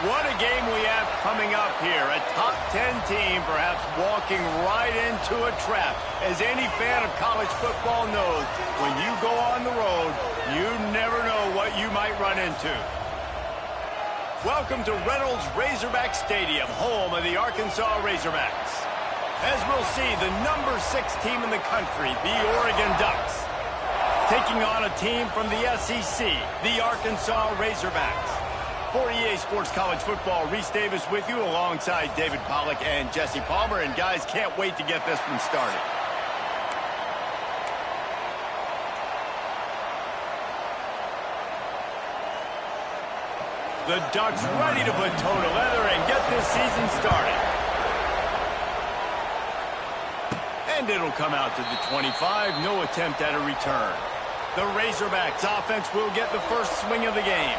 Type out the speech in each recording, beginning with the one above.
What a game we have coming up here. A top 10 team perhaps walking right into a trap. As any fan of college football knows, when you go on the road, you never know what you might run into. Welcome to Reynolds Razorback Stadium, home of the Arkansas Razorbacks. As we'll see, the number 6 team in the country, the Oregon Ducks, taking on a team from the SEC, the Arkansas Razorbacks. For EA Sports College Football, Reese Davis with you alongside David Pollack and Jesse Palmer. And guys, can't wait to get this one started. The Ducks ready to put toe to leather and get this season started. And it'll come out to the 25. No attempt at a return. The Razorbacks offense will get the first swing of the game.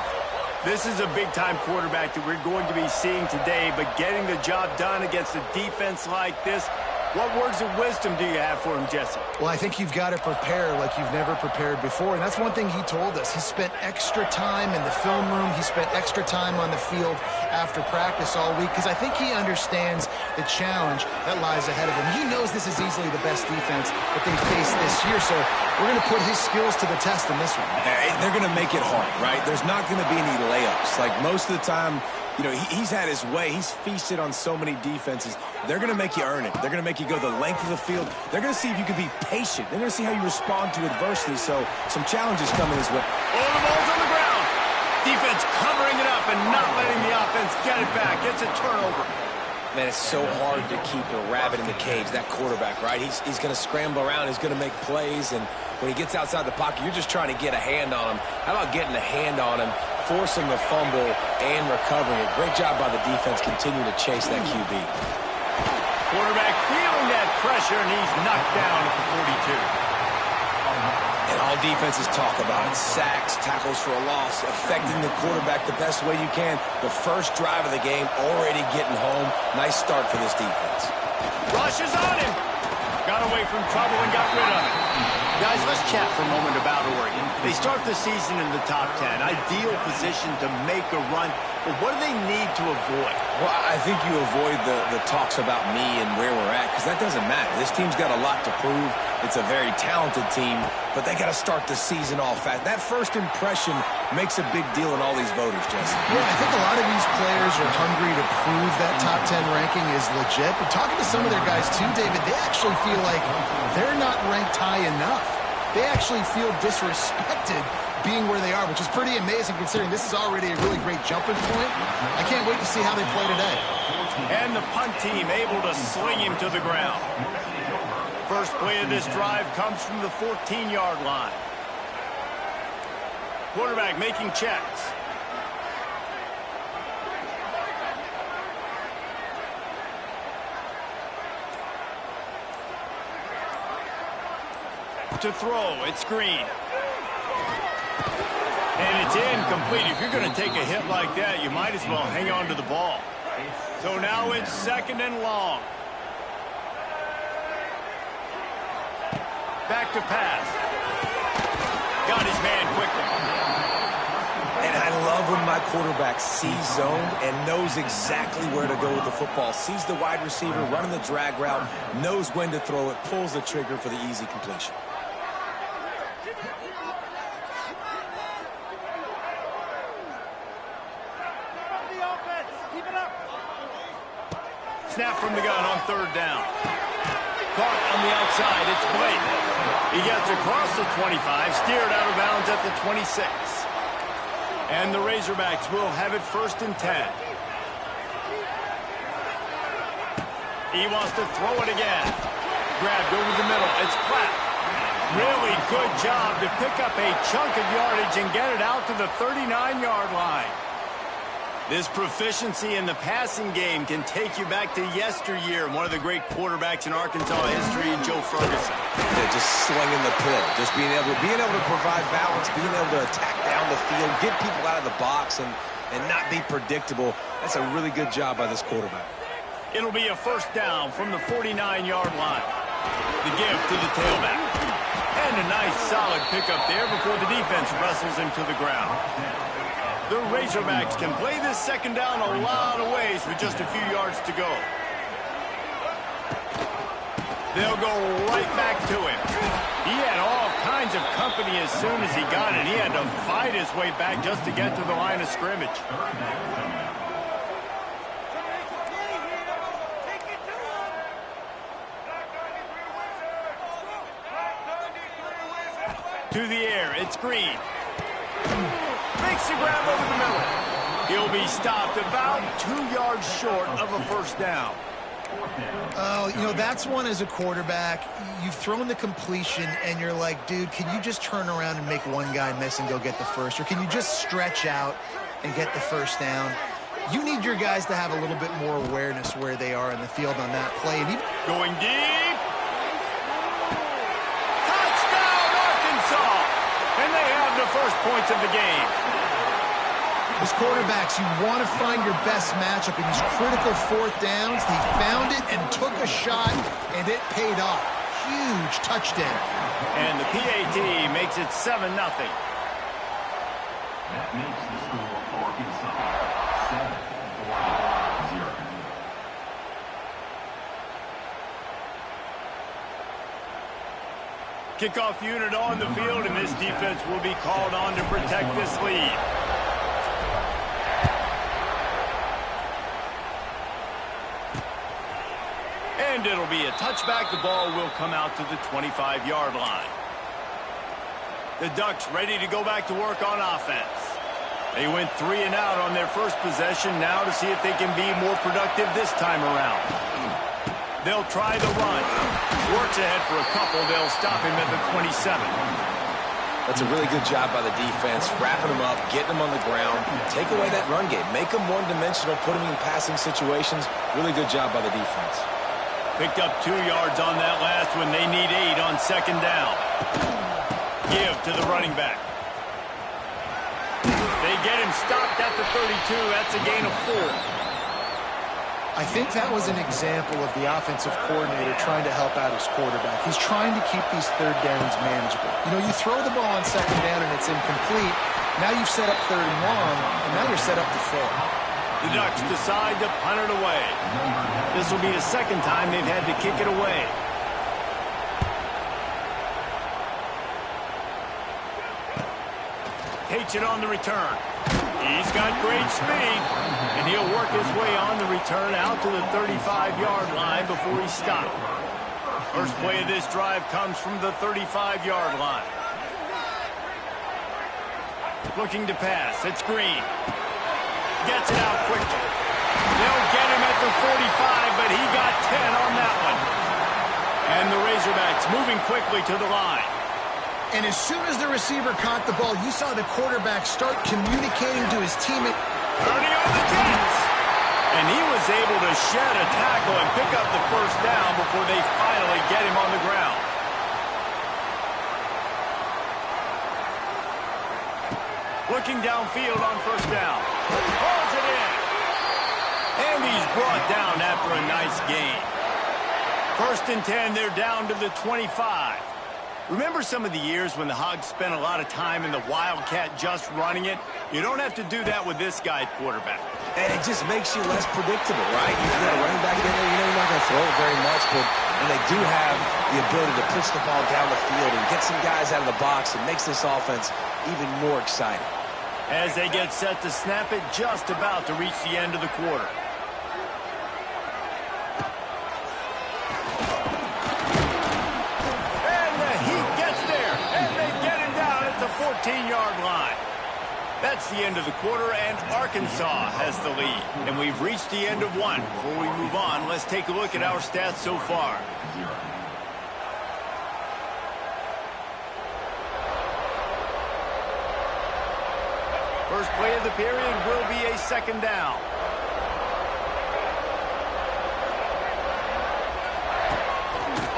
This is a big-time quarterback that we're going to be seeing today, but getting the job done against a defense like this, what words of wisdom do you have for him, Jesse? Well, I think you've got to prepare like you've never prepared before, and that's one thing he told us. He spent extra time in the film room. He spent extra time on the field after practice all week because I think he understands the challenge that lies ahead of him. He knows this is easily the best defense that they face this year, so we're going to put his skills to the test in this one. They're going to make it hard, right? There's not going to be any layups. Like most of the time, you know, he's had his way. He's feasted on so many defenses. They're going to make you earn it. They're going to make you go the length of the field. They're going to see if you can be patient. They're going to see how you respond to adversity. So some challenges coming his way. Oh, the ball's on the ground. Defense covering it up and not letting the offense get it back. It's a turnover. Man, it's so hard to keep a rabbit in the cage, that quarterback, right? He's going to scramble around. He's going to make plays. And when he gets outside the pocket, you're just trying to get a hand on him. How about getting a hand on him, forcing the fumble, and recovering it? Great job by the defense continuing to chase that QB. Quarterback feeling that pressure, and he's knocked down at the 42. And all defenses talk about it. Sacks, tackles for a loss, affecting the quarterback the best way you can. The first drive of the game, already getting home. Nice start for this defense. Rushes on him. Got away from trouble and got rid of it. Guys, let's chat for a moment about Oregon. They start the season in the top 10. Ideal position to make a run. But what do they need to avoid? Well, I think you avoid the talks about me and where we're at, because that doesn't matter. This team's got a lot to prove. It's a very talented team, but they got to start the season off fast. That first impression makes a big deal in all these voters, Jesse. Yeah, I think a lot of these players are hungry to prove that top 10 ranking is legit. But talking to some of their guys too, David, they actually feel like they're not ranked high enough. They actually feel disrespected being where they are, which is pretty amazing considering this is already a really great jumping point. I can't wait to see how they play today. And the punt team able to sling him to the ground. First play of this drive comes from the 14-yard line. Quarterback making checks. To throw, it's Green. And it's incomplete. If you're going to take a hit like that, you might as well hang on to the ball. So now it's second and long. Back to pass. Got his man quickly. And I love when my quarterback sees zone and knows exactly where to go with the football. Sees the wide receiver running the drag route, knows when to throw it, pulls the trigger for the easy completion. Snap from the gun on third down. Caught on the outside. It's Blake. He gets across the 25, steered out of bounds at the 26. And the Razorbacks will have it first and 10. He wants to throw it again. Grabbed over the middle. It's Platt. Really good job to pick up a chunk of yardage and get it out to the 39-yard line. This proficiency in the passing game can take you back to yesteryear. One of the great quarterbacks in Arkansas history, Joe Ferguson. Yeah, just slinging the pill, just being able to provide balance, being able to attack down the field, get people out of the box, and not be predictable. That's a really good job by this quarterback. It'll be a first down from the 49-yard line. The give to the tailback. And a nice solid pickup there before the defense wrestles him to the ground. The Razorbacks can play this second down a lot of ways with just a few yards to go. They'll go right back to him. He had all kinds of company as soon as he got it. He had to fight his way back just to get to the line of scrimmage. To the air, it's Green. Makes the grab over the middle. He'll be stopped about 2 yards short of a first down. Oh, you know, that's one as a quarterback. You've thrown the completion, and you're like, dude, can you just turn around and make one guy miss and go get the first? Or can you just stretch out and get the first down? You need your guys to have a little bit more awareness where they are in the field on that play. And going deep. Touchdown, Arkansas! And they have the first points of the game. As quarterbacks, you want to find your best matchup in these critical fourth downs. He found it and took a shot, and it paid off. Huge touchdown. And the PAT makes it 7-0. That makes the score Arkansas 7-0. Kickoff unit on the field, and this defense will be called on to protect this lead. And it'll be a touchback. The ball will come out to the 25-yard line. The Ducks ready to go back to work on offense. They went 3 and out on their first possession, now to see if they can be more productive this time around. They'll try the run. Works ahead for a couple. They'll stop him at the 27. That's a really good job by the defense, wrapping them up, getting them on the ground. Take away that run game. Make them one-dimensional, put them in passing situations. Really good job by the defense. Picked up 2 yards on that last one. They need 8 on second down. Give to the running back. They get him stopped at the 32. That's a gain of 4. I think that was an example of the offensive coordinator trying to help out his quarterback. He's trying to keep these third downs manageable. You know, you throw the ball on second down and it's incomplete. Now you've set up third and long, and now you're set up to fail. The Ducks decide to punt it away. This will be the second time they've had to kick it away. Takes it on the return. He's got great speed, and he'll work his way on the return out to the 35-yard line before he's stopped. First play of this drive comes from the 35-yard line. Looking to pass. It's Green. Gets it out quickly. They'll get him at the 45, but he got 10 on that one. And the Razorbacks moving quickly to the line. And as soon as the receiver caught the ball, you saw the quarterback start communicating to his teammate. Turning on the Jets. And he was able to shed a tackle and pick up the first down before they finally get him on the ground. Looking downfield on first down. Pulls it in. And he's brought down after a nice gain. First and 10, they're down to the 25. Remember some of the years when the Hogs spent a lot of time in the Wildcat just running it? You don't have to do that with this guy at quarterback. And it just makes you less predictable, right? You've got a running back in there, you know you're not going to throw it very much, but and they do have the ability to push the ball down the field and get some guys out of the box. It makes this offense even more exciting. As they get set to snap it, just about to reach the end of the quarter. And the Heat gets there, and they get him down at the 14-yard line. That's the end of the quarter, and Arkansas has the lead. And we've reached the end of one. Before we move on, let's take a look at our stats so far. First play of the period will be a second down.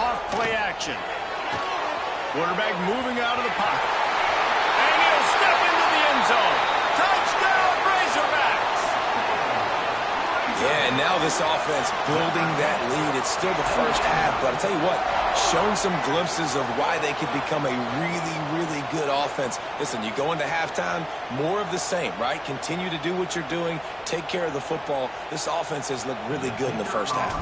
Off play action. Quarterback moving out of the pocket. And he'll step into the end zone. Touchdown, Razorbacks! Yeah, and now this offense building that lead. It's still the first half, but I'll tell you what, shown some glimpses of why they could become a really, really good offense. Listen, you go into halftime, more of the same, right? Continue to do what you're doing, take care of the football. This offense has looked really good in the first half.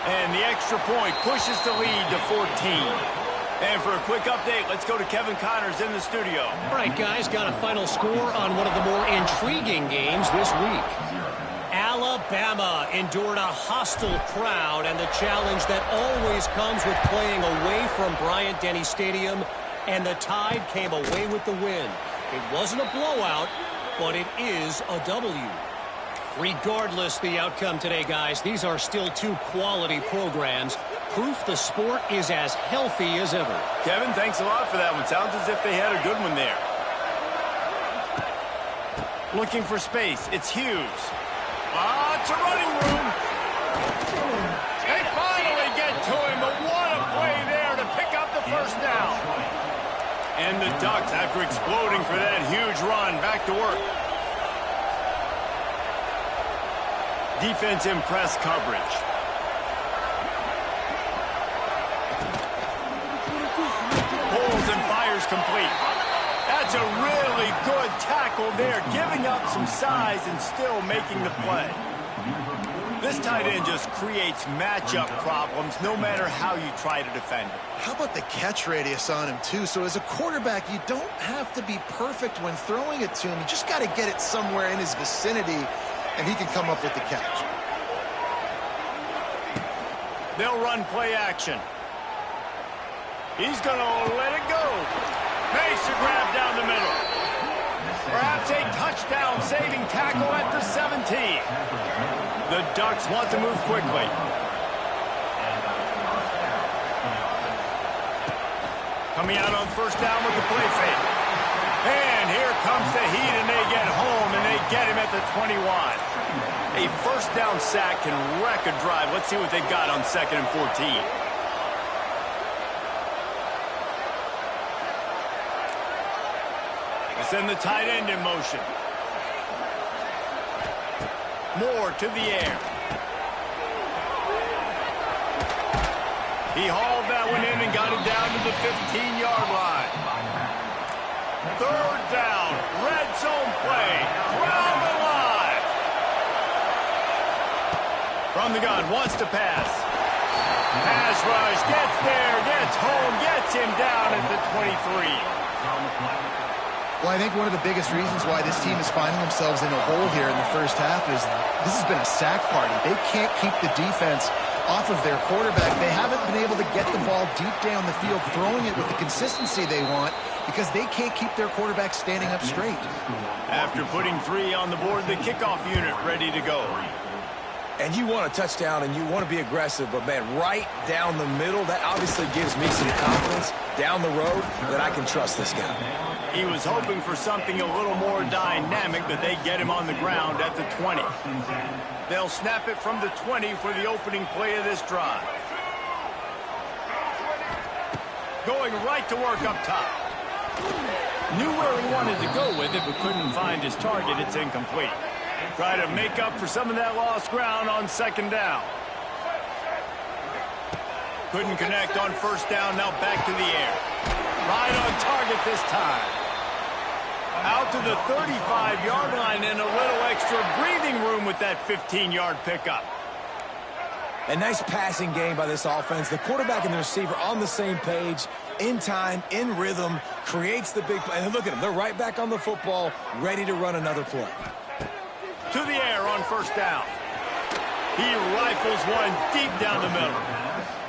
And the extra point pushes the lead to 14. And for a quick update, let's go to Kevin Connors in the studio. All right, guys, got a final score on one of the more intriguing games this week. Alabama endured a hostile crowd and the challenge that always comes with playing away from Bryant-Denny Stadium, and the Tide came away with the win. It wasn't a blowout, but it is a W. Regardless the outcome today, guys, these are still two quality programs. Proof the sport is as healthy as ever. Kevin, thanks a lot for that one. Sounds as if they had a good one there. Looking for space. It's Hughes. It's a running room. They finally get to him, but what a play there to pick up the first down. And the Ducks, after exploding for that huge run, back to work. Defense in press coverage. Pulls and fires complete. That's a really good tackle there, giving up some size and still making the play. This tight end just creates matchup problems no matter how you try to defend it. How about the catch radius on him, too? So as a quarterback, you don't have to be perfect when throwing it to him. You just got to get it somewhere in his vicinity, and he can come up with the catch. They'll run play action. He's going to let it go. Makes a grab down the middle. Perhaps a touchdown-saving tackle at the 17. The Ducks want to move quickly. Coming out on first down with the play fake. And here comes the heat, and they get home, and they get him at the 21. A first down sack can wreck a drive. Let's see what they got on 2nd and 14. Send the tight end in motion. Moore to the air. He hauled that one in and got it down to the 15-yard line. 3rd down, red zone play. Crowd alive. From the gun, wants to pass. Pass rush, gets there, gets home, gets him down at the 23. Well, I think one of the biggest reasons why this team is finding themselves in a hole here in the first half is this has been a sack party. They can't keep the defense off of their quarterback. They haven't been able to get the ball deep down the field, throwing it with the consistency they want, because they can't keep their quarterback standing up straight. After putting 3 on the board, the kickoff unit ready to go. And you want a touchdown and you want to be aggressive, but, man, right down the middle, that obviously gives me some confidence down the road that I can trust this guy. He was hoping for something a little more dynamic, but they get him on the ground at the 20. They'll snap it from the 20 for the opening play of this drive. Going right to work up top. Knew where he wanted to go with it, but couldn't find his target. It's incomplete. Try to make up for some of that lost ground on 2nd down. Couldn't connect on 1st down, now back to the air. Right on target this time. Out to the 35-yard line and a little extra breathing room with that 15-yard pickup. A nice passing game by this offense. The quarterback and the receiver on the same page, in time, in rhythm, creates the big play. And look at them. They're right back on the football, ready to run another play. To the air on 1st down. He rifles one deep down the middle.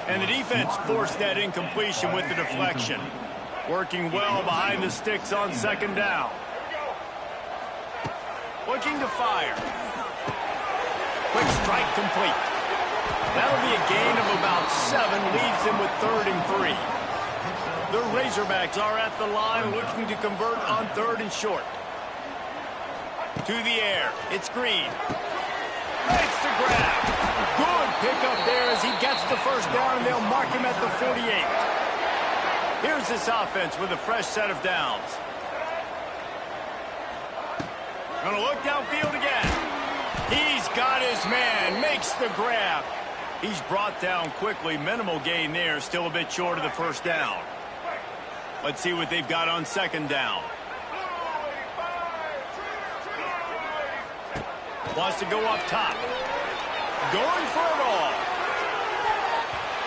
And the defense forced that incompletion with the deflection. Working well behind the sticks on 2nd down. Looking to fire. Quick strike complete. That'll be a gain of about 7, leaves him with 3rd and 3. The Razorbacks are at the line looking to convert on 3rd and short. To the air, it's Green. Makes the grab. Good pickup there as he gets the first down, and they'll mark him at the 48. Here's this offense with a fresh set of downs. Gonna look downfield again. got his man, makes the grab. He's brought down quickly. Minimal gain there, still a bit short of the first down. Let's see what they've got on second down. Wants to go up top. Going for it all.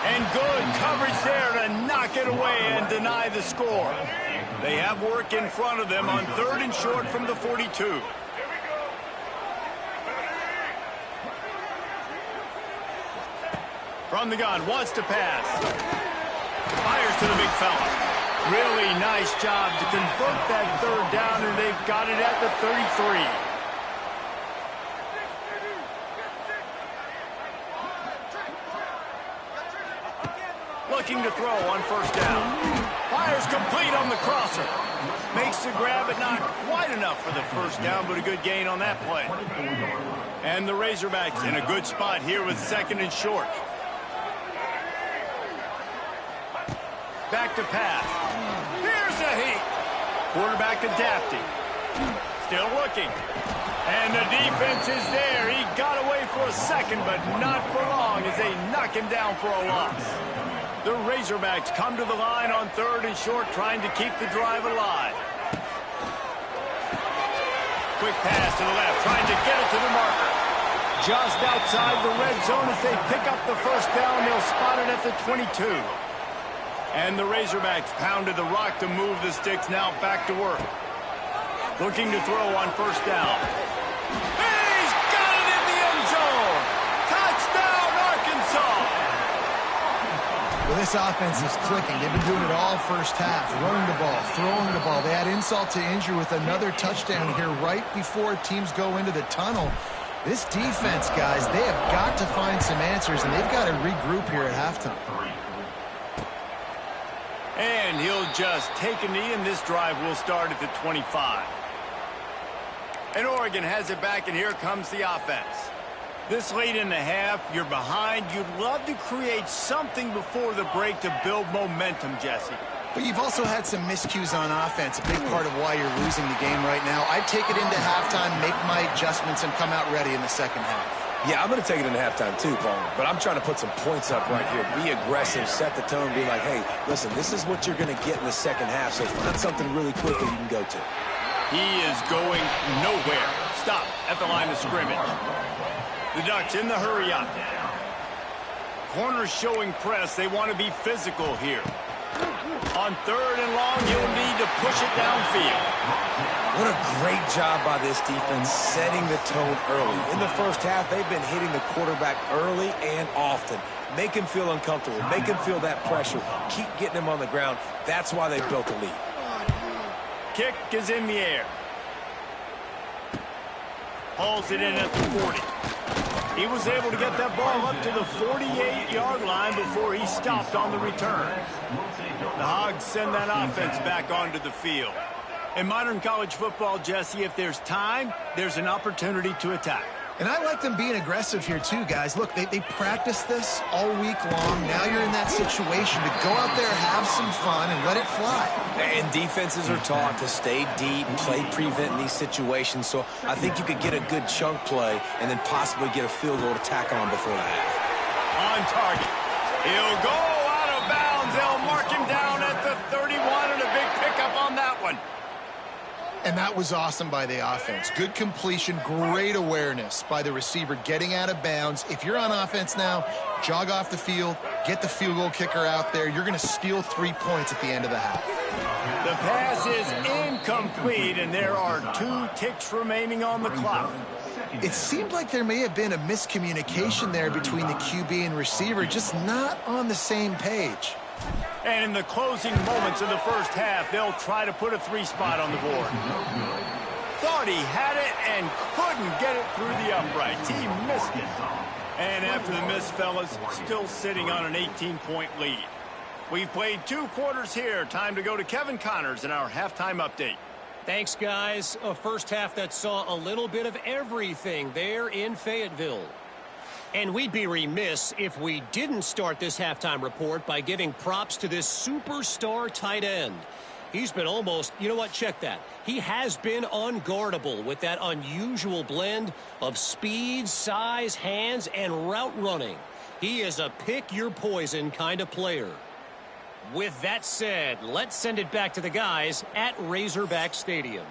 And good coverage there to knock it away and deny the score. They have work in front of them on 3rd and short from the 42. From the gun, wants to pass. Fires to the big fella. Really nice job to convert that 3rd down, and they've got it at the 33. Looking to throw on first down. Fires complete on the crosser. Makes the grab, but not quite enough for the first down, but a good gain on that play. And the Razorbacks in a good spot here with 2nd and short. Back to pass. Here's a heat. Quarterback adapting. Still looking. And the defense is there. He got away for a second, but not for long as they knock him down for a loss. The Razorbacks come to the line on 3rd and short, trying to keep the drive alive. Quick pass to the left, trying to get it to the marker. Just outside the red zone as they pick up the first down. They'll spot it at the 22. And the Razorbacks pounded the rock to move the sticks, now back to work. Looking to throw on first down. He's got it in the end zone! Touchdown, Arkansas! Well, this offense is clicking. They've been doing it all first half. Running the ball, throwing the ball. They add insult to injury with another touchdown here right before teams go into the tunnel. This defense, guys, they have got to find some answers, and they've got to regroup here at halftime. And he'll just take a knee, and this drive will start at the 25. And Oregon has it back, and here comes the offense. This late in the half, you're behind. You'd love to create something before the break to build momentum, Jesse. But you've also had some miscues on offense, a big part of why you're losing the game right now. I'd take it into halftime, make my adjustments, and come out ready in the second half. Yeah, I'm going to take it into halftime too, Palmer. But I'm trying to put some points up right here. Be aggressive, set the tone, be like, hey, listen, this is what you're going to get in the second half, so find something really quick that you can go to. He is going nowhere. Stop at the line of scrimmage. The Ducks in the hurry up. Corners showing press. They want to be physical here. On 3rd and long, you'll need to push it downfield. What a great job by this defense setting the tone early. In the first half, they've been hitting the quarterback early and often. Make him feel uncomfortable. Make him feel that pressure. Keep getting him on the ground. That's why they built the lead. Kick is in the air. Hauls it in at the 40. He was able to get that ball up to the 48-yard line before he stopped on the return. The Hogs send that offense back onto the field. In modern college football, Jesse, if there's time, there's an opportunity to attack. And I like them being aggressive here too, guys. Look, they practiced this all week long. Now you're in that situation to go out there, have some fun, and let it fly. And defenses are taught to stay deep, play prevent in these situations. So I think you could get a good chunk play and then possibly get a field goal to tack on before the half. On target. He'll go out of bounds. They'll mark him down at the 31, and a big pickup on that one. And that was awesome by the offense. Good completion, great awareness by the receiver getting out of bounds. If you're on offense now, jog off the field, get the field goal kicker out there. You're going to steal 3 points at the end of the half. The pass is incomplete, and there are 2 ticks remaining on the clock. It seemed like there may have been a miscommunication there between the QB and receiver, just not on the same page. And in the closing moments of the first half, they'll try to put a 3 spot on the board. Thought he had it and couldn't get it through the uprights. He missed it. And after the miss, fellas, still sitting on an 18-point lead. We've played 2 quarters here. Time to go to Kevin Connors in our halftime update. Thanks, guys. A first half that saw a little bit of everything there in Fayetteville. And we'd be remiss if we didn't start this halftime report by giving props to this superstar tight end. He's been almost, you know what, check that. He has been unguardable with that unusual blend of speed, size, hands, and route running. He is a pick-your-poison kind of player. With that said, let's send it back to the guys at Razorback Stadium.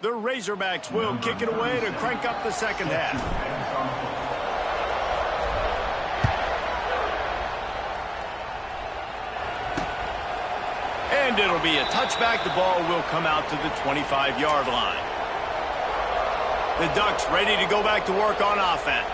The Razorbacks will kick it away to crank up the second half. And it'll be a touchback. The ball will come out to the 25-yard line. The Ducks ready to go back to work on offense.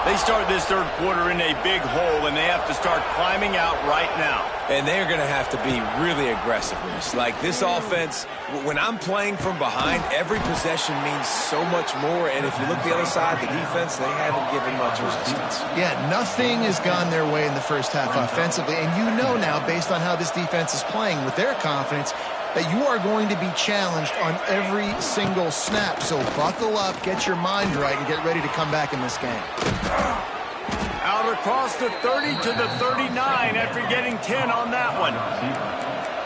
They start this third quarter in a big hole, and they have to start climbing out right now. And they're going to have to be really aggressive. Like this offense, when I'm playing from behind, every possession means so much more. And if you look the other side, the defense, they haven't given much resistance. Yeah, nothing has gone their way in the first half offensively. And you know now, based on how this defense is playing with their confidence, that you are going to be challenged on every single snap. So buckle up, get your mind right, and get ready to come back in this game. Out across the 30 to the 39 after getting 10 on that one.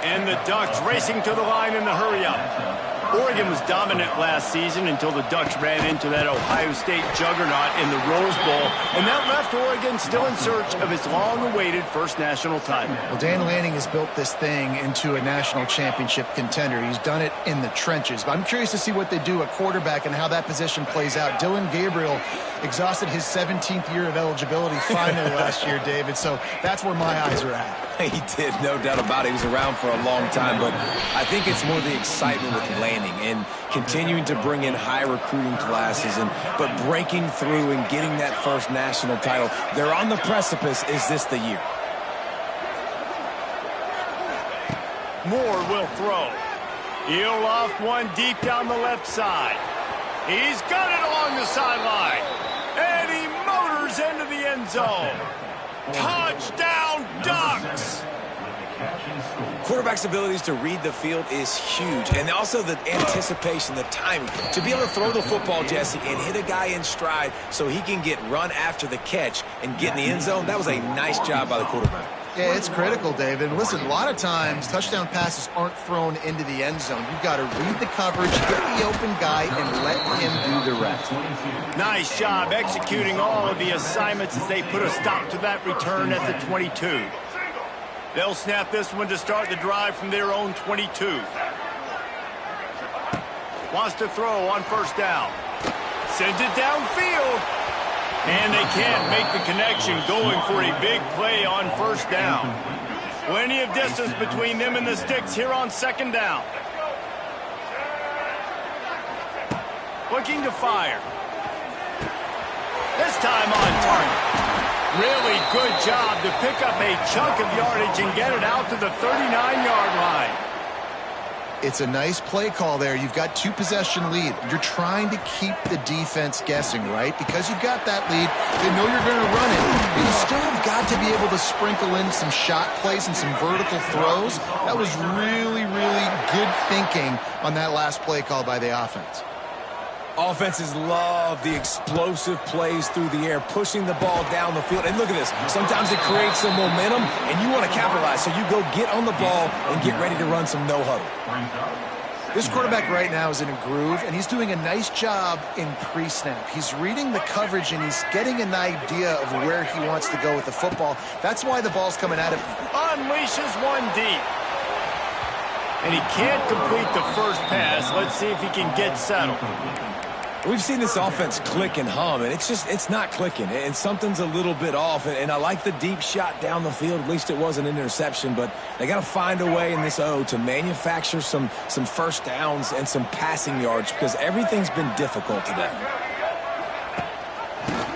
And the Ducks racing to the line in the hurry-up. Oregon was dominant last season until the Ducks ran into that Ohio State juggernaut in the Rose Bowl, and that left Oregon still in search of its long-awaited first national title. Well, Dan Lanning has built this thing into a national championship contender. He's done it in the trenches. But I'm curious to see what they do at quarterback and how that position plays out. Dylan Gabriel exhausted his 17th year of eligibility finally last year, David, so that's where my eyes are at. He did, no doubt about it. He was around for a long time, but I think it's more the excitement with Lanning and continuing to bring in high recruiting classes, but breaking through and getting that first national title. They're on the precipice. Is this the year? Moore will throw. He'll loft one deep down the left side. He's got it along the sideline. And he motors into the end zone. Touchdown, Ducks! Quarterback's abilities to read the field is huge, and also the anticipation, the timing. To be able to throw the football, Jesse, and hit a guy in stride so he can get run after the catch and get in the end zone, that was a nice job by the quarterback. Yeah, it's critical, David. And listen, a lot of times touchdown passes aren't thrown into the end zone. You've got to read the coverage, get the open guy, and let him do the rest. Nice job executing all of the assignments as they put a stop to that return at the 22. They'll snap this one to start the drive from their own 22. Wants to throw on first down. Sends it downfield. And they can't make the connection, going for a big play on first down. Plenty of distance between them and the sticks here on second down. Looking to fire. This time on target. Really good job to pick up a chunk of yardage and get it out to the 39-yard line. It's a nice play call there. You've got 2-possession lead. You're trying to keep the defense guessing, right? Because you've got that lead, they know you're going to run it. But you still have got to be able to sprinkle in some shot plays and some vertical throws. That was really, really good thinking on that last play call by the offense. Offenses love the explosive plays through the air, pushing the ball down the field. And look at this. Sometimes it creates some momentum, and you want to capitalize. So you go get on the ball and get ready to run some no-huddle. This quarterback right now is in a groove, and he's doing a nice job in pre-snap. He's reading the coverage, and he's getting an idea of where he wants to go with the football. That's why the ball's coming at him. Unleashes one deep. And he can't complete the first pass. Let's see if he can get settled. We've seen this offense click and hum, and it's not clicking, and something's a little bit off. And I like the deep shot down the field. At least it wasn't an interception, but they got to find a way in this O to manufacture some first downs and some passing yards because everything's been difficult today.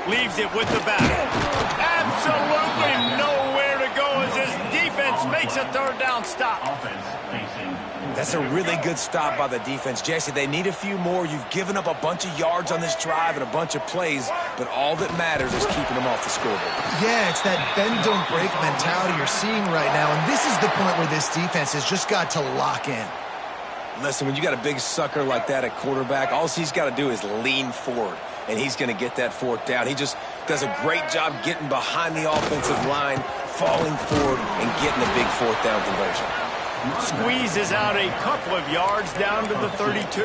Leaves it with the back. Absolutely nowhere to go as his defense makes a third down stop. That's a really good stop by the defense. Jesse, they need a few more. You've given up a bunch of yards on this drive and a bunch of plays, but all that matters is keeping them off the scoreboard. Yeah, it's that bend, don't break mentality you're seeing right now, and this is the point where this defense has just got to lock in. Listen, when you got a big sucker like that at quarterback, all he's got to do is lean forward, and he's going to get that fourth down. He just does a great job getting behind the offensive line, falling forward, and getting a big fourth down conversion. Squeezes out a couple of yards down to the 32.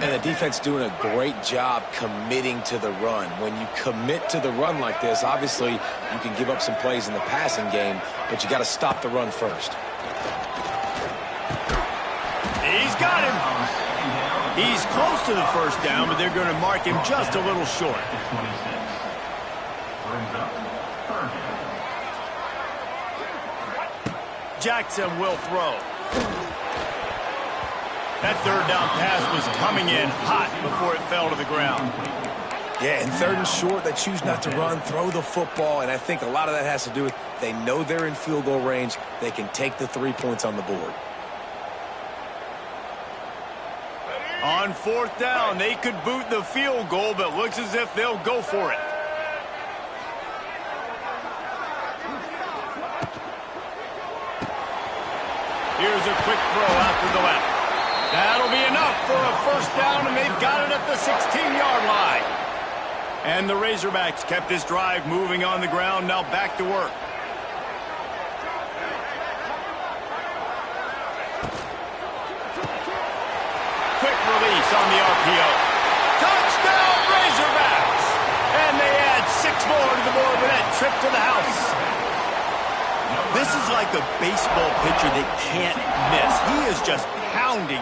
And the defense doing a great job committing to the run. When you commit to the run like this, obviously you can give up some plays in the passing game, but you got to stop the run first. He's got him. He's close to the first down, but they're going to mark him just a little short. Jackson will throw. That third down pass was coming in hot before it fell to the ground. Yeah, and third and short, they choose not to run, throw the football, and I think a lot of that has to do with they know they're in field goal range. They can take the 3 points on the board. On fourth down, they could boot the field goal, but looks as if they'll go for it. Here's a quick throw out to the left. That'll be enough for a first down, and they've got it at the 16-yard line. And the Razorbacks kept this drive moving on the ground, now back to work. Quick release on the RPO. Touchdown, Razorbacks! And they add 6 more to the board with that trip to the house. This is like a baseball pitcher that can't miss. He is just pounding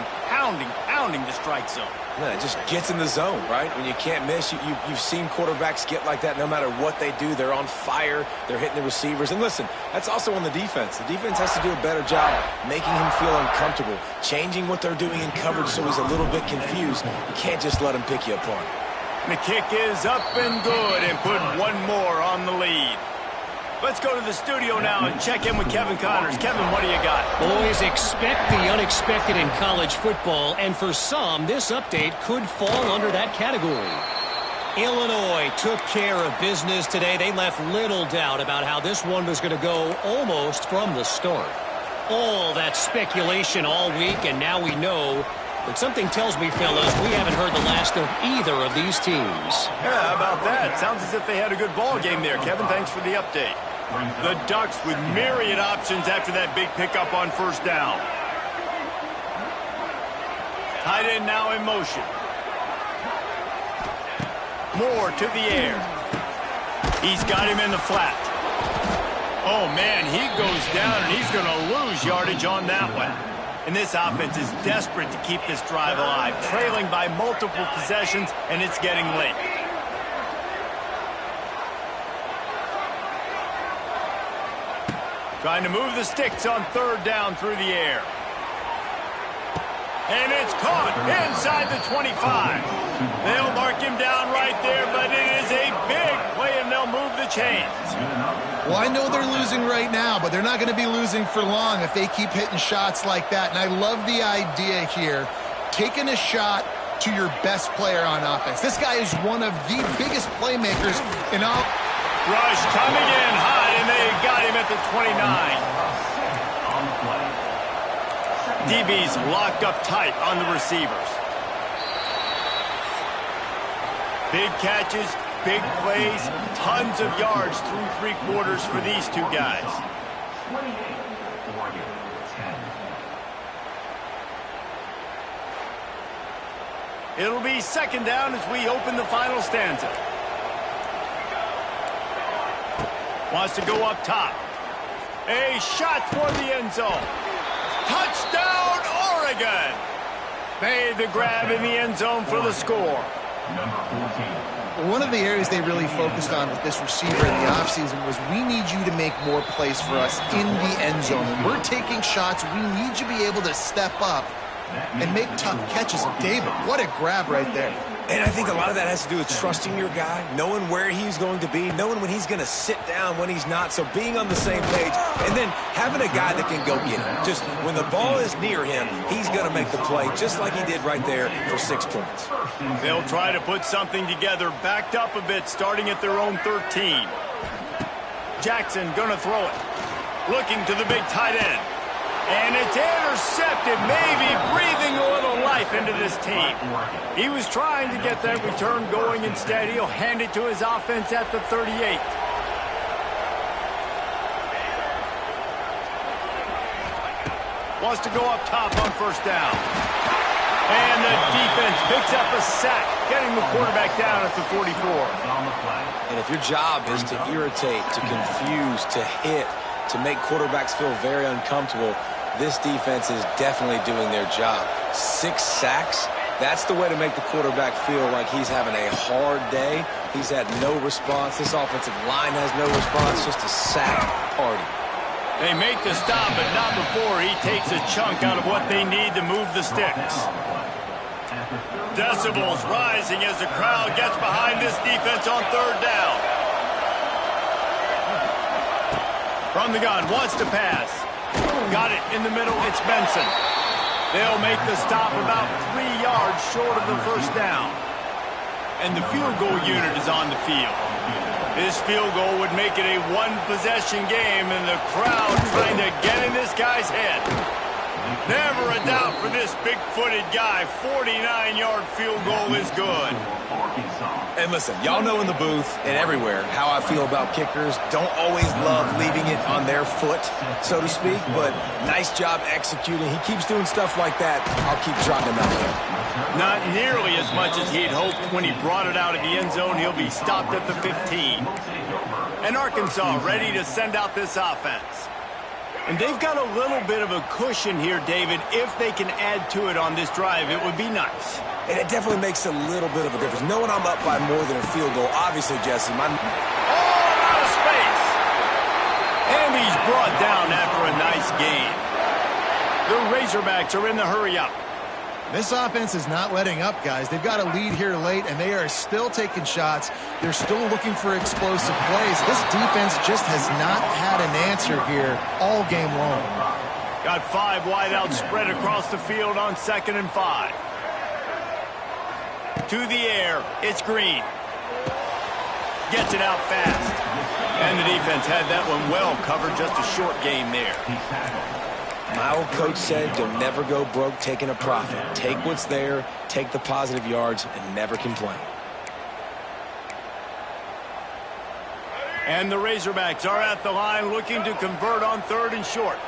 the strike zone. Yeah, it just gets in the zone, right? When you can't miss, you've seen quarterbacks get like that no matter what they do. They're on fire. They're hitting the receivers. And listen, that's also on the defense. The defense has to do a better job making him feel uncomfortable, changing what they're doing in coverage so he's a little bit confused. You can't just let him pick you apart. The kick is up and good and put one more on the lead. Let's go to the studio now and check in with Kevin Connors. Kevin, what do you got? Boys, expect the unexpected in college football, and for some, this update could fall under that category. Illinois took care of business today. They left little doubt about how this one was going to go almost from the start. All that speculation all week, and now we know. But something tells me, fellas, we haven't heard the last of either of these teams. Yeah, how about that? Sounds as if they had a good ball game there. Kevin, thanks for the update. The Ducks with myriad options after that big pickup on first down. Tight end now in motion. Moore to the air. He's got him in the flat. Oh, man, he goes down, and he's going to lose yardage on that one. And this offense is desperate to keep this drive alive, trailing by multiple possessions, and it's getting late. Trying to move the sticks on third down through the air. And it's caught inside the 25. They'll mark him down right there, but it is a big play, and they'll move the chains. Well, I know they're losing right now, but they're not going to be losing for long if they keep hitting shots like that. And I love the idea here, taking a shot to your best player on offense. This guy is one of the biggest playmakers in all. Rush coming in high, and they got him at the 29. DB's locked up tight on the receivers. Big catches, big plays, tons of yards through three quarters for these two guys. 28, Oregon, 10. It'll be second down as we open the final stanza. Wants to go up top. A shot toward the end zone. Touchdown, Oregon! Made the grab in the end zone for the score. Number 14. One of the areas they really focused on with this receiver in the offseason was we need you to make more plays for us in the end zone. When we're taking shots, we need you to be able to step up and make tough catches. And David, what a grab right there. And I think a lot of that has to do with trusting your guy, knowing where he's going to be, knowing when he's going to sit down, when he's not. So being on the same page, and then having a guy that can go get him. Just when the ball is near him, he's going to make the play, just like he did right there for 6 points. They'll try to put something together, backed up a bit, starting at their own 13. Jackson going to throw it. Looking to the big tight end. And it's intercepted, maybe breathing a little life into this team. He was trying to get that return going. Instead, he'll hand it to his offense at the 38. Wants to go up top on first down. And the defense picks up a sack, getting the quarterback down at the 44. And if your job is to irritate, to confuse, to hit, to make quarterbacks feel very uncomfortable, this defense is definitely doing their job. 6 sacks, that's the way to make the quarterback feel like he's having a hard day. He's had no response. This offensive line has no response, just a sack party. They make the stop, but not before he takes a chunk out of what they need to move the sticks. Decibels rising as the crowd gets behind this defense on third down. From the gun, wants to pass. Got it in the middle, it's Benson. They'll make the stop about 3 yards short of the first down. And the field goal unit is on the field. This field goal would make it a one-possession game, and the crowd trying to get in this guy's head. Never a doubt for this big-footed guy. 49-yard field goal is good. And listen, y'all know in the booth and everywhere how I feel about kickers. Don't always love leaving it on their foot, so to speak, but nice job executing. He keeps doing stuff like that. I'll keep trotting him out there. Not nearly as much as he'd hoped when he brought it out of the end zone. He'll be stopped at the 15. And Arkansas ready to send out this offense. And they've got a little bit of a cushion here, David. If they can add to it on this drive, it would be nice. And it definitely makes a little bit of a difference. Knowing I'm up by more than a field goal, obviously, Jesse, all out of space. And he's brought down after a nice gain. The Razorbacks are in the hurry-up. This offense is not letting up, guys. They've got a lead here late, and they are still taking shots. They're still looking for explosive plays. This defense just has not had an answer here all game long. Got 5 wideouts spread across the field on 2nd and 5. To the air, it's Green. Gets it out fast. And the defense had that one well covered, just a short game there. My old coach said you'll never go broke taking a profit. Take what's there, take the positive yards, and never complain. And the Razorbacks are at the line looking to convert on 3rd and short.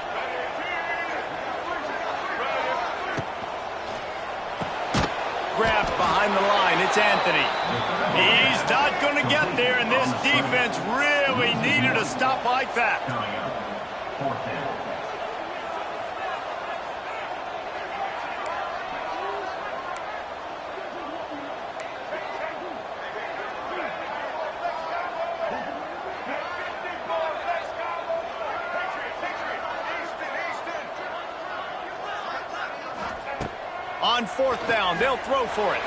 Grabbed behind the line, it's Anthony. He's not going to get there, and this defense really needed a stop like that. On 4th down, they'll throw for it.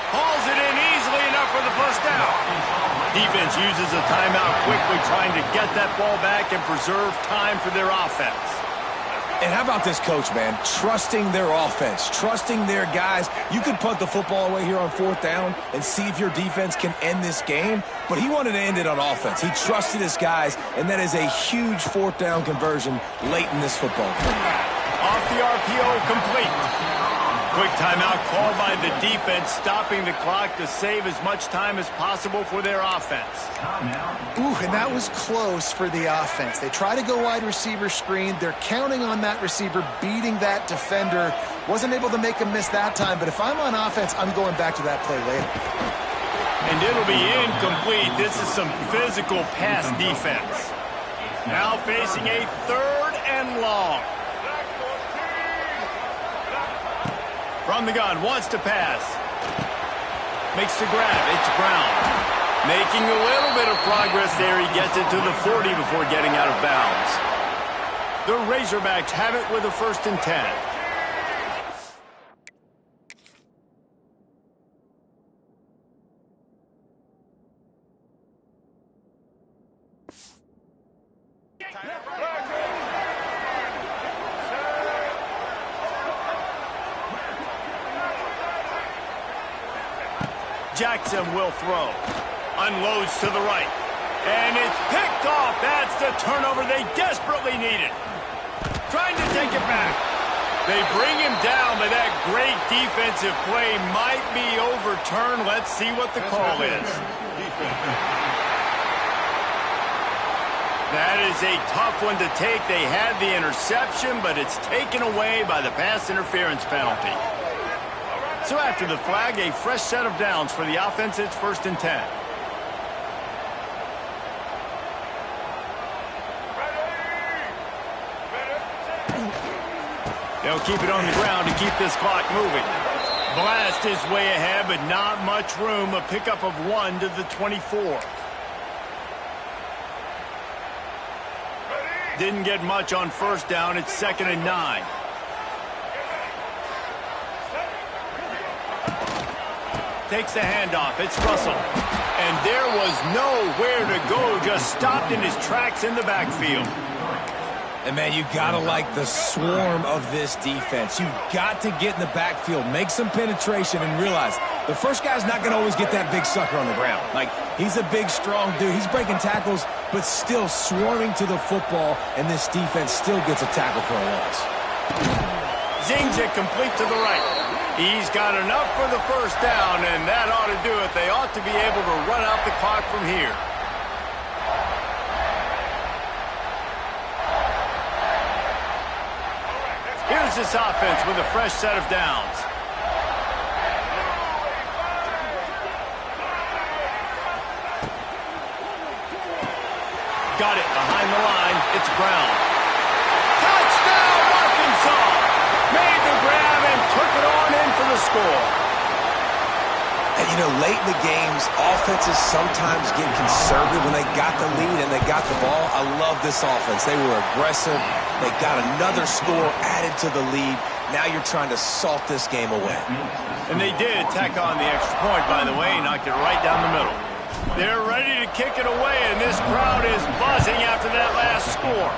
Hauls it in easily enough for the first down. Defense uses a timeout quickly, trying to get that ball back and preserve time for their offense. And how about this coach, man? Trusting their offense, trusting their guys. You could punt the football away here on 4th down and see if your defense can end this game, but he wanted to end it on offense. He trusted his guys, and that is a huge 4th down conversion late in this football game. Off the RPO, complete. Quick timeout called by the defense, stopping the clock to save as much time as possible for their offense. Ooh, and that was close for the offense. They try to go wide receiver screen. They're counting on that receiver beating that defender. Wasn't able to make a miss that time, but if I'm on offense, I'm going back to that play later. And it'll be incomplete. This is some physical pass defense. Now facing a 3rd and long. From the gun, wants to pass. Makes the grab, it's Brown. Making a little bit of progress there. He gets it to the 40 before getting out of bounds. The Razorbacks have it with a 1st and 10. Jackson will throw. Unloads to the right. And it's picked off. That's the turnover they desperately needed. Trying to take it back. They bring him down, but that great defensive play might be overturned. Let's see what the call is. That is a tough one to take. They had the interception, but it's taken away by the pass interference penalty. So after the flag, a fresh set of downs for the offense. It's 1st and 10. They'll keep it on the ground to keep this clock moving. Blast his way ahead, but not much room. A pickup of 1 to the 24. Didn't get much on 1st down. It's 2nd and 9. Takes the handoff. It's Russell. And there was nowhere to go. Just stopped in his tracks in the backfield. And, man, you got to like the swarm of this defense. You've got to get in the backfield, make some penetration, and realize the first guy's not going to always get that big sucker on the ground. Like, he's a big, strong dude. He's breaking tackles, but still swarming to the football, and this defense still gets a tackle for a loss. Zings it complete to the right. He's got enough for the 1st down, and that ought to do it. They ought to be able to run out the clock from here. Here's this offense with a fresh set of downs. Got it behind the line. It's Brown. Touchdown, Arkansas! Made the grab and took it on in for the score. And, you know, late in the games, offenses sometimes get conservative when they got the lead and they got the ball. I love this offense. They were aggressive. They got another score added to the lead. Now you're trying to salt this game away. And they did tack on the extra point, by the way. Knocked it right down the middle. They're ready to kick it away, and this crowd is buzzing after that last score.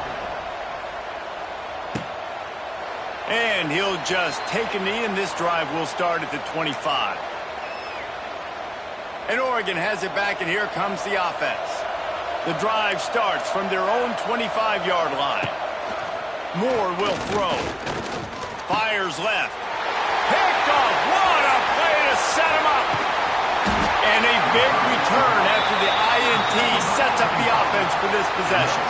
And he'll just take a knee, and this drive will start at the 25. And Oregon has it back, and here comes the offense. The drive starts from their own 25-yard line. Moore will throw. Fires left. Picked off. What a play to set him up. And a big return after the INT sets up the offense for this possession.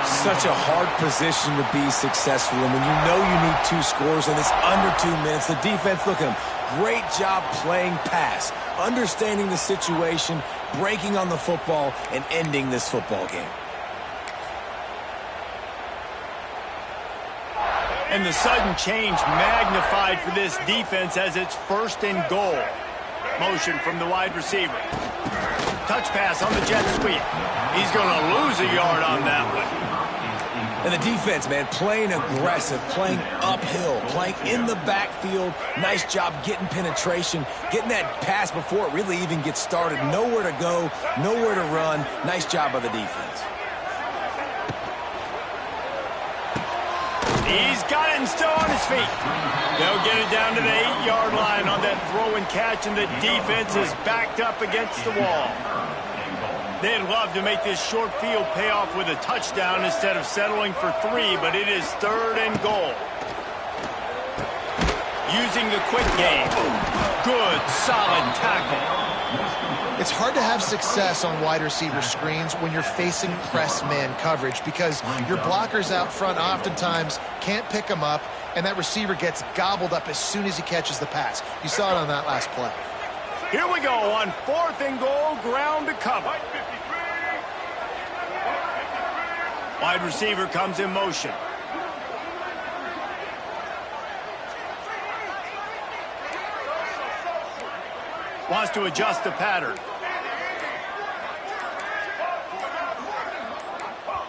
Such a hard position to be successful in when you know you need 2 scores and it's under 2 minutes. The defense, look at them. Great job playing pass, understanding the situation, breaking on the football, and ending this football game. And the sudden change magnified for this defense as it's 1st and goal. Motion from the wide receiver. Touch pass on the jet sweep. He's going to lose a yard on that one. And the defense, man, playing aggressive, playing uphill, playing in the backfield. Nice job getting penetration, getting that pass before it really even gets started. Nowhere to go, nowhere to run. Nice job by the defense. He's got it and still on his feet. They'll get it down to the 8-yard line on that throw and catch, and the defense is backed up against the wall. They'd love to make this short field pay off with a touchdown instead of settling for 3, but it is 3rd and goal. Using the quick game. Good, solid tackle. It's hard to have success on wide receiver screens when you're facing press man coverage because your blockers out front oftentimes can't pick them up, and that receiver gets gobbled up as soon as he catches the pass. You saw it on that last play. Here we go on 4th and goal, ground to cover. Wide receiver comes in motion. Wants to adjust the pattern.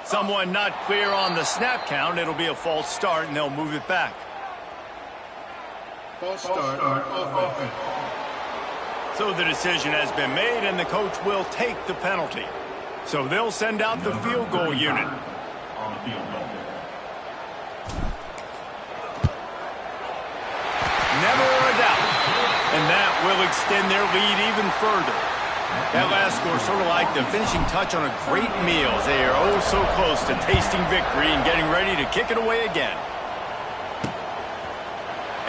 Someone not clear on the snap count. It'll be a false start, and they'll move it back. False start on offense. So the decision has been made, and the coach will take the penalty. So they'll send out the field goal unit. On the field goal. Never a doubt. And that will extend their lead even further. That last score sort of like the finishing touch on a great meal. They are oh so close to tasting victory and getting ready to kick it away again.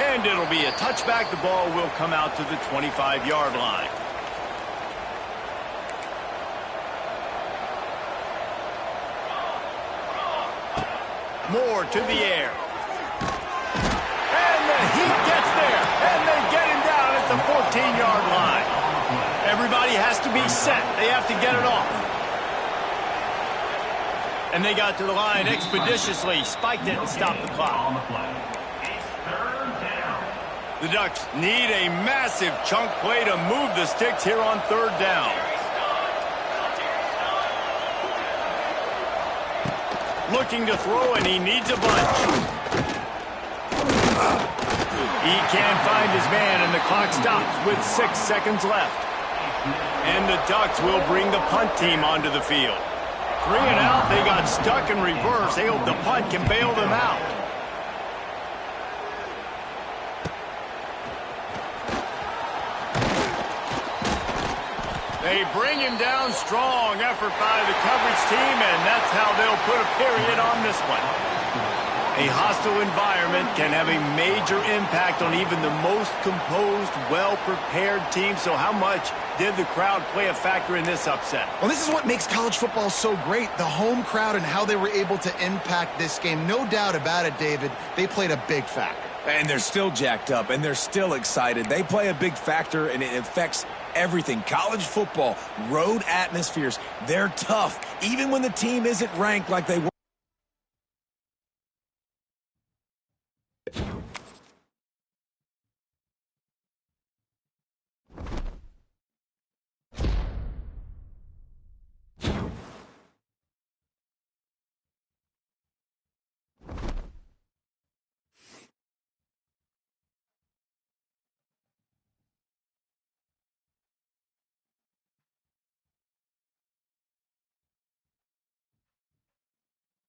And it'll be a touchback. The ball will come out to the 25-yard line. Moore to the air. And the Heat gets there. And they get him down at the 14-yard line. Everybody has to be set. They have to get it off. And they got to the line expeditiously. Spiked it and stopped the clock. The Ducks need a massive chunk play to move the sticks here on 3rd down. Looking to throw, and he needs a bunch. He can't find his man, and the clock stops with 6 seconds left. And the Ducks will bring the punt team onto the field. 3 and out, they got stuck in reverse. They hope the punt can bail them out. They bring him down. Strong effort by the coverage team, and that's how they'll put a period on this one. A hostile environment can have a major impact on even the most composed, well-prepared team. So how much did the crowd play a factor in this upset? Well, this is what makes college football so great, the home crowd and how they were able to impact this game. No doubt about it, David, they played a big factor. And they're still jacked up, and they're still excited. They play a big factor, and it affects everything. College football, road atmospheres, they're tough, even when the team isn't ranked like they were.